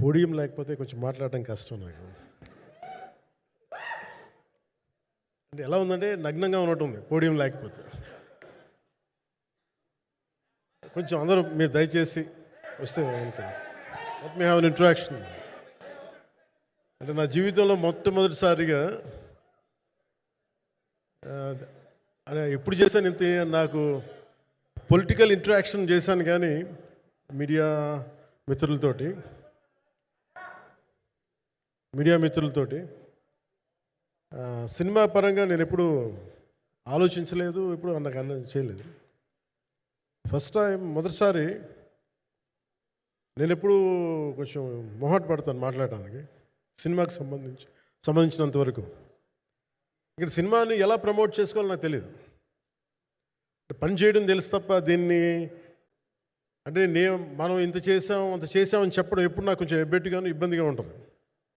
Podium లేకపోతే కొంచెం మాట్లాడడం కష్టం నాకు. అంటే ఎలా ఉందంటే నగ్నంగా ఉన్నట్టుంది పోడియం లేకపోతే. కొంచెం అందరూ మీరు దయచేసి వస్తే అనుకోండి. Let me have an interaction. అంటే నా జీవితంలో మొట్టమొదటిసారిగా అదే ఎప్పుడు చేశాను ఇంత, నాకు పొలిటికల్ ఇంటరాక్షన్ చేశాను కానీ మీడియా మిత్రులతోటి సినిమా పరంగా నేను ఎప్పుడు ఆలోచించలేదు, ఎప్పుడు నాకు చేయలేదు. ఫస్ట్ టైం మొదటిసారి నేను ఎప్పుడు కొంచెం మొహాట పడతాను మాట్లాడటానికి సినిమాకి సంబంధించినంత వరకు. ఇక్కడ సినిమాని ఎలా ప్రమోట్ చేసుకోవాలో నాకు తెలియదు. పని చేయడం తెలుసు తప్ప దీన్ని అంటే మనం ఇంత చేసాం అంత చేసామని చెప్పడం ఎప్పుడు నాకు కొంచెం ఎబ్బెట్టుగాను ఇబ్బందిగా ఉంటుంది.